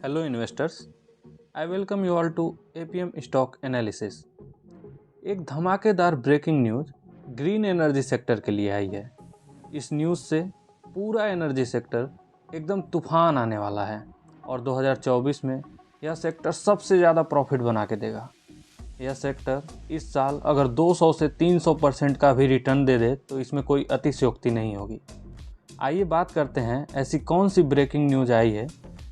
Hello investors, I welcome you all to APM Stock Analysis। एक धमाकेदार breaking news green energy sector के लिए आई है। इस न्यूज़ से पूरा एनर्जी सेक्टर एकदम तूफान आने वाला है और 2024 में यह सेक्टर सबसे ज़्यादा प्रॉफिट बना के देगा। यह सेक्टर इस साल अगर 200 से 300% का भी रिटर्न दे दे तो इसमें कोई अतिशयोक्ति नहीं होगी। आइए बात करते हैं ऐसी कौन सी ब्रेकिंग न्यूज़ आई है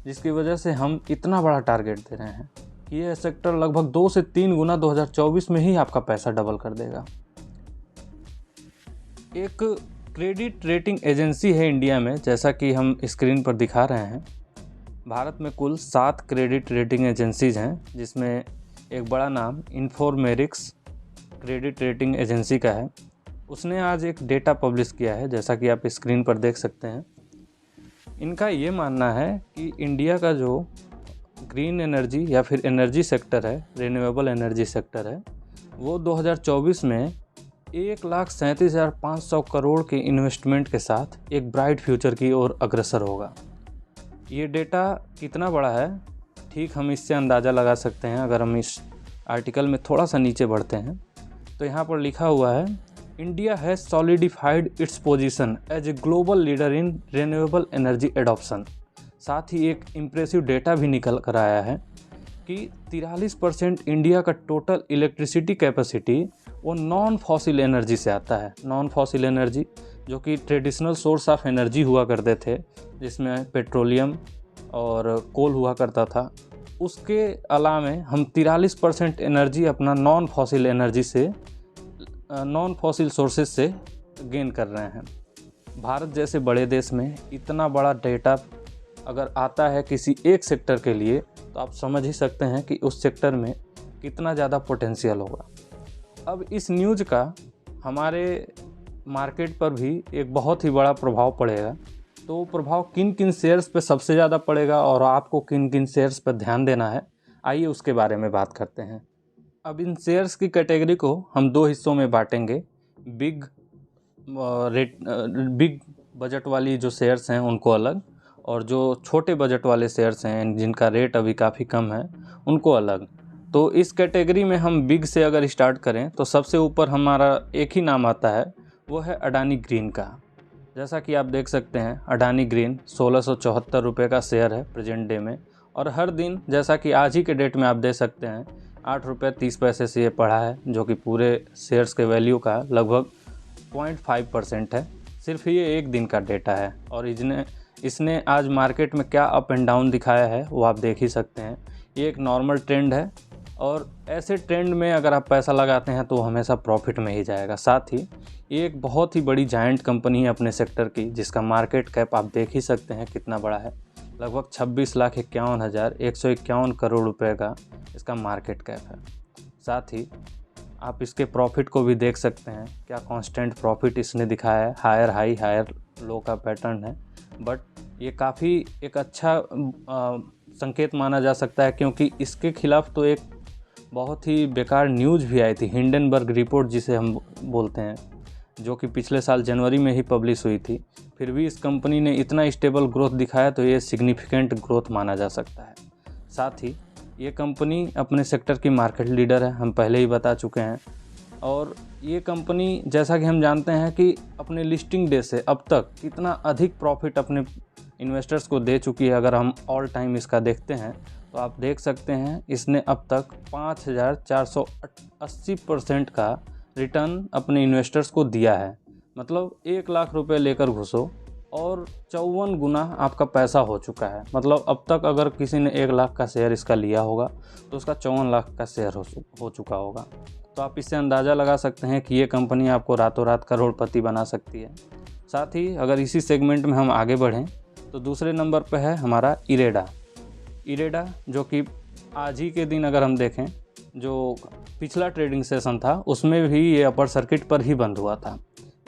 जिसकी वजह से हम इतना बड़ा टारगेट दे रहे हैं कि यह सेक्टर लगभग 2 से 3 गुना 2024 में ही आपका पैसा डबल कर देगा। एक क्रेडिट रेटिंग एजेंसी है इंडिया में, जैसा कि हम स्क्रीन पर दिखा रहे हैं। भारत में कुल 7 क्रेडिट रेटिंग एजेंसीज हैं, जिसमें एक बड़ा नाम इन्फॉर्मेरिक्स क्रेडिट रेटिंग एजेंसी का है। उसने आज एक डेटा पब्लिश किया है, जैसा कि आप स्क्रीन पर देख सकते हैं। इनका ये मानना है कि इंडिया का जो ग्रीन एनर्जी या फिर एनर्जी सेक्टर है, रिन्यूएबल एनर्जी सेक्टर है, वो 2024 में 1,37,500 करोड़ के इन्वेस्टमेंट के साथ एक ब्राइट फ्यूचर की ओर अग्रसर होगा। ये डेटा कितना बड़ा है, ठीक हम इससे अंदाज़ा लगा सकते हैं। अगर हम इस आर्टिकल में थोड़ा सा नीचे बढ़ते हैं तो यहाँ पर लिखा हुआ है, India has solidified its position as a global leader in renewable energy adoption. साथ ही एक इम्प्रेसिव डेटा भी निकल कर आया है कि 43% इंडिया का टोटल इलेक्ट्रिसिटी कैपेसिटी वो नॉन फॉसिल एनर्जी से आता है। नॉन फॉसिल एनर्जी जो कि ट्रेडिशनल सोर्स ऑफ एनर्जी हुआ करते थे, जिसमें पेट्रोलियम और कोल हुआ करता था, उसके अलावा हम 43% एनर्जी अपना नॉन फॉसिल एनर्जी से, नॉन फॉसिल सोर्सेज से गेन कर रहे हैं। भारत जैसे बड़े देश में इतना बड़ा डेटा अगर आता है किसी एक सेक्टर के लिए, तो आप समझ ही सकते हैं कि उस सेक्टर में कितना ज़्यादा पोटेंशियल होगा। अब इस न्यूज़ का हमारे मार्केट पर भी एक बहुत ही बड़ा प्रभाव पड़ेगा। तो प्रभाव किन किन शेयर्स पे सबसे ज़्यादा पड़ेगा और आपको किन किन शेयर्स पर ध्यान देना है, आइए उसके बारे में बात करते हैं। अब इन शेयर्स की कैटेगरी को हम 2 हिस्सों में बांटेंगे। बिग बजट वाली जो शेयर्स हैं उनको अलग, और जो छोटे बजट वाले शेयर्स हैं जिनका रेट अभी काफ़ी कम है उनको अलग। तो इस कैटेगरी में हम बिग से अगर स्टार्ट करें तो सबसे ऊपर हमारा एक ही नाम आता है, वो है अडानी ग्रीन का। जैसा कि आप देख सकते हैं, अडानी ग्रीन 1674 रुपये का शेयर है प्रेजेंट डे में, और हर दिन जैसा कि आज ही के डेट में आप देख सकते हैं 8 रुपये 30 पैसे से ये बढ़ा है, जो कि पूरे शेयर्स के वैल्यू का लगभग 0.5% है। सिर्फ ये एक दिन का डेटा है और इसने आज मार्केट में क्या अप एंड डाउन दिखाया है वो आप देख ही सकते हैं। ये एक नॉर्मल ट्रेंड है और ऐसे ट्रेंड में अगर आप पैसा लगाते हैं तो वो हमेशा प्रॉफिट में ही जाएगा। साथ ही ये एक बहुत ही बड़ी जायंट कंपनी है अपने सेक्टर की, जिसका मार्केट कैप आप देख ही सकते हैं कितना बड़ा है। लगभग 26,51,151 करोड़ रुपए का इसका मार्केट कैप है। साथ ही आप इसके प्रॉफिट को भी देख सकते हैं, क्या कांस्टेंट प्रॉफिट इसने दिखाया है। हायर हाई हायर लो का पैटर्न है, बट ये काफ़ी एक अच्छा संकेत माना जा सकता है, क्योंकि इसके खिलाफ तो एक बहुत ही बेकार न्यूज़ भी आई थी, हिंडनबर्ग रिपोर्ट जिसे हम बोलते हैं, जो कि पिछले साल जनवरी में ही पब्लिश हुई थी। फिर भी इस कंपनी ने इतना स्टेबल ग्रोथ दिखाया, तो ये सिग्निफिकेंट ग्रोथ माना जा सकता है। साथ ही ये कंपनी अपने सेक्टर की मार्केट लीडर है, हम पहले ही बता चुके हैं। और ये कंपनी, जैसा कि हम जानते हैं कि अपने लिस्टिंग डे से अब तक कितना अधिक प्रॉफिट अपने इन्वेस्टर्स को दे चुकी है। अगर हम ऑल टाइम इसका देखते हैं तो आप देख सकते हैं इसने अब तक 5,480% का रिटर्न अपने इन्वेस्टर्स को दिया है। मतलब 1 लाख रुपए लेकर घुसो और 54 गुना आपका पैसा हो चुका है। मतलब अब तक अगर किसी ने 1 लाख का शेयर इसका लिया होगा तो उसका 54 लाख का शेयर हो चुका होगा। तो आप इससे अंदाज़ा लगा सकते हैं कि ये कंपनी आपको रातों रात करोड़पति बना सकती है। साथ ही अगर इसी सेगमेंट में हम आगे बढ़ें तो दूसरे नंबर पर है हमारा इरेडा। जो कि आज ही के दिन अगर हम देखें, जो पिछला ट्रेडिंग सेशन था उसमें भी ये अपर सर्किट पर ही बंद हुआ था।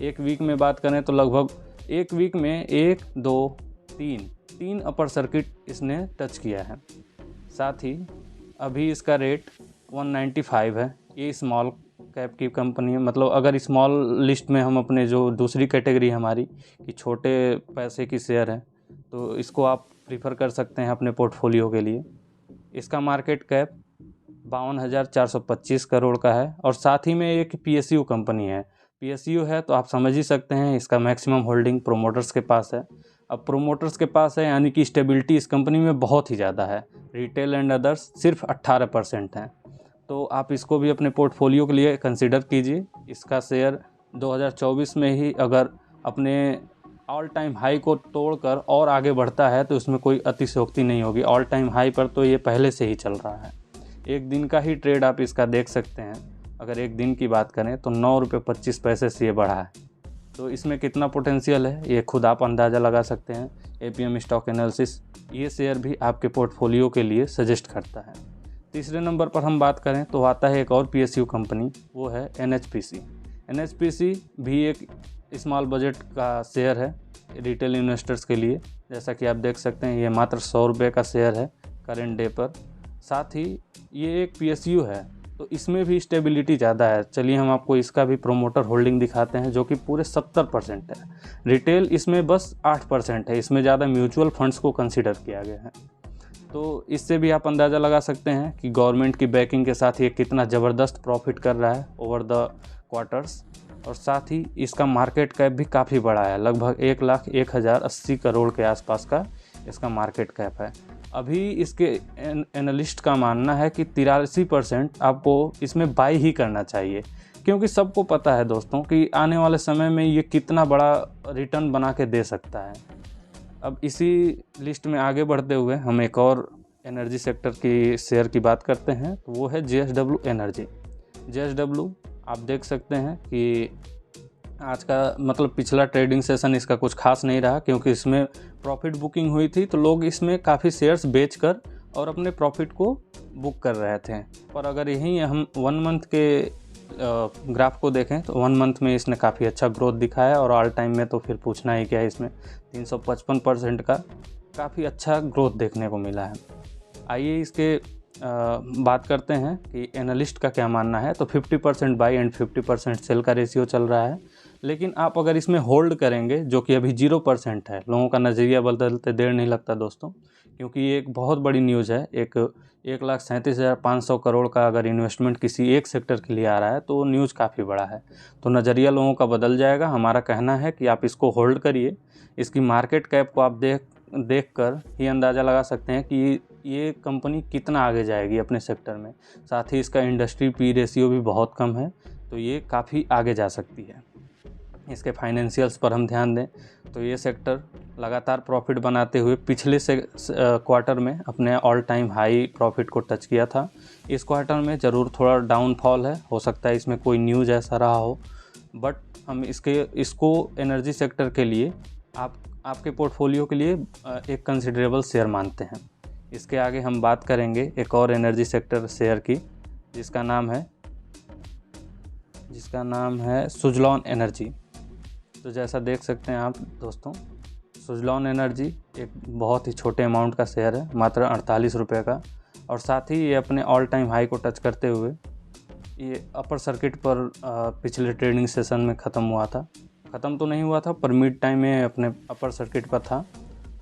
एक वीक में बात करें तो लगभग एक वीक में 1 2 3 अपर सर्किट इसने टच किया है। साथ ही अभी इसका रेट 195 है। ये स्मॉल कैप की कंपनी है। मतलब अगर स्मॉल लिस्ट में हम अपने जो दूसरी कैटेगरी हमारी कि छोटे पैसे की शेयर है, तो इसको आप प्रीफर कर सकते हैं अपने पोर्टफोलियो के लिए। इसका मार्केट कैप 52,425 करोड़ का है और साथ ही में एक PSU कंपनी है। PSU है तो आप समझ ही सकते हैं इसका मैक्सिमम होल्डिंग प्रोमोटर्स के पास है। अब प्रोमोटर्स के पास है यानी कि स्टेबिलिटी इस कंपनी में बहुत ही ज़्यादा है। रिटेल एंड अदर्स सिर्फ 18% हैं, तो आप इसको भी अपने पोर्टफोलियो के लिए कंसिडर कीजिए। इसका शेयर 2024 में ही अगर अपने ऑल टाइम हाई को तोड़कर और आगे बढ़ता है तो इसमें कोई अतिशयोक्ति नहीं होगी। ऑल टाइम हाई पर तो ये पहले से ही चल रहा है। एक दिन का ही ट्रेड आप इसका देख सकते हैं। अगर एक दिन की बात करें तो 9.25 रुपये से ये बढ़ा है, तो इसमें कितना पोटेंशियल है ये खुद आप अंदाज़ा लगा सकते हैं। APM स्टॉक एनालिसिस ये शेयर भी आपके पोर्टफोलियो के लिए सजेस्ट करता है। तीसरे नंबर पर हम बात करें तो आता है एक और PSU कंपनी, वो है NHPC। NHPC भी एक स्मॉल बजट का शेयर है रिटेल इन्वेस्टर्स के लिए। जैसा कि आप देख सकते हैं ये मात्र 100 रुपये का शेयर है करेंट डे पर। साथ ही ये एक PSU है तो इसमें भी स्टेबिलिटी ज़्यादा है। चलिए हम आपको इसका भी प्रोमोटर होल्डिंग दिखाते हैं जो कि पूरे 70% है। रिटेल इसमें बस 8% है, इसमें ज़्यादा म्यूचुअल फंड्स को कंसिडर किया गया है। तो इससे भी आप अंदाज़ा लगा सकते हैं कि गवर्नमेंट की बैकिंग के साथ ये कितना ज़बरदस्त प्रॉफिट कर रहा है ओवर द क्वार्टर्स। और साथ ही इसका मार्केट कैप भी काफ़ी बड़ा है, लगभग 1,01,080 करोड़ के आसपास का इसका मार्केट कैप है। अभी इसके एनालिस्ट का मानना है कि 83% आपको इसमें बाई ही करना चाहिए, क्योंकि सबको पता है दोस्तों कि आने वाले समय में ये कितना बड़ा रिटर्न बना के दे सकता है। अब इसी लिस्ट में आगे बढ़ते हुए हम एक और एनर्जी सेक्टर की शेयर की बात करते हैं, तो वो है JSW एनर्जी। JSW आप देख सकते हैं कि आज का मतलब पिछला ट्रेडिंग सेशन इसका कुछ खास नहीं रहा, क्योंकि इसमें प्रॉफिट बुकिंग हुई थी तो लोग इसमें काफ़ी शेयर्स बेचकर और अपने प्रॉफिट को बुक कर रहे थे। पर अगर यहीं हम 1 मंथ के ग्राफ को देखें तो 1 मंथ में इसने काफ़ी अच्छा ग्रोथ दिखाया और ऑल टाइम में तो फिर पूछना ही क्या है, इसमें 355% का काफ़ी अच्छा ग्रोथ देखने को मिला है। आइए इसके बात करते हैं कि एनालिस्ट का क्या मानना है। तो 50% बाई एंड 50% सेल का रेशियो चल रहा है, लेकिन आप अगर इसमें होल्ड करेंगे जो कि अभी 0% है, लोगों का नज़रिया बदलते देर नहीं लगता दोस्तों, क्योंकि ये एक बहुत बड़ी न्यूज़ है। 1,37,500 करोड़ का अगर इन्वेस्टमेंट किसी एक सेक्टर के लिए आ रहा है तो न्यूज़ काफ़ी बड़ा है, तो नज़रिया लोगों का बदल जाएगा। हमारा कहना है कि आप इसको होल्ड करिए। इसकी मार्केट कैप को आप देख कर ही अंदाज़ा लगा सकते हैं कि ये कंपनी कितना आगे जाएगी अपने सेक्टर में। साथ ही इसका इंडस्ट्री पी रेशियो भी बहुत कम है, तो ये काफ़ी आगे जा सकती है। इसके फाइनेंशियल्स पर हम ध्यान दें तो ये सेक्टर लगातार प्रॉफिट बनाते हुए पिछले क्वार्टर में अपने ऑल टाइम हाई प्रॉफिट को टच किया था। इस क्वार्टर में ज़रूर थोड़ा डाउनफॉल है, हो सकता है इसमें कोई न्यूज़ ऐसा रहा हो, बट हम इसको एनर्जी सेक्टर के लिए आपके पोर्टफोलियो के लिए एक कंसिडरेबल शेयर मानते हैं। इसके आगे हम बात करेंगे एक और एनर्जी सेक्टर शेयर की, जिसका नाम है सुज़लॉन एनर्जी। तो जैसा देख सकते हैं आप दोस्तों, सुज़लॉन एनर्जी एक बहुत ही छोटे अमाउंट का शेयर है, मात्र 48 रुपये का। और साथ ही ये अपने ऑल टाइम हाई को टच करते हुए ये अपर सर्किट पर पिछले ट्रेडिंग सेशन में ख़त्म तो नहीं हुआ था, पर मिड टाइम में अपने अपर सर्किट पर था।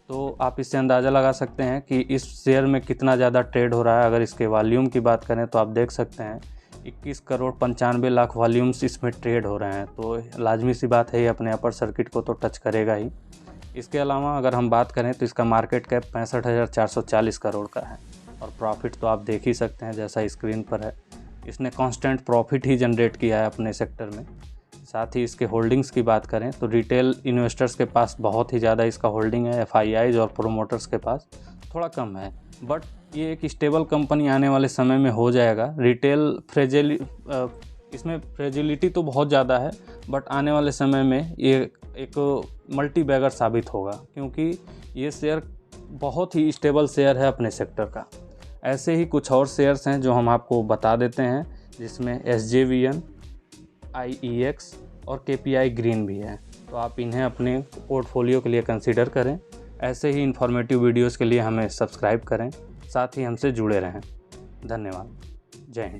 तो आप इससे अंदाज़ा लगा सकते हैं कि इस शेयर में कितना ज़्यादा ट्रेड हो रहा है। अगर इसके वॉल्यूम की बात करें तो आप देख सकते हैं 21,95,00,000 वॉल्यूम्स इसमें ट्रेड हो रहे हैं, तो लाजमी सी बात है ये अपने अपर सर्किट को तो टच करेगा ही। इसके अलावा अगर हम बात करें तो इसका मार्केट कैप 65,440 करोड़ का है और प्रॉफिट तो आप देख ही सकते हैं जैसा स्क्रीन पर है। इसने कांस्टेंट प्रॉफिट ही जनरेट किया है अपने सेक्टर में। साथ ही इसके होल्डिंग्स की बात करें तो रिटेल इन्वेस्टर्स के पास बहुत ही ज़्यादा इसका होल्डिंग है, FIIs और प्रोमोटर्स के पास थोड़ा कम है, बट ये एक स्टेबल कंपनी आने वाले समय में हो जाएगा। रिटेल इसमें फ्रेजिलिटी तो बहुत ज़्यादा है, बट आने वाले समय में ये एक मल्टी बैगर साबित होगा, क्योंकि ये शेयर बहुत ही स्टेबल शेयर है अपने सेक्टर का। ऐसे ही कुछ और शेयर्स हैं जो हम आपको बता देते हैं, जिसमें SJVN, IEX और KPI ग्रीन भी है, तो आप इन्हें अपने पोर्टफोलियो के लिए कंसीडर करें। ऐसे ही इन्फॉर्मेटिव वीडियोज़ के लिए हमें सब्सक्राइब करें, साथ ही हमसे जुड़े रहें। धन्यवाद। जय हिंद।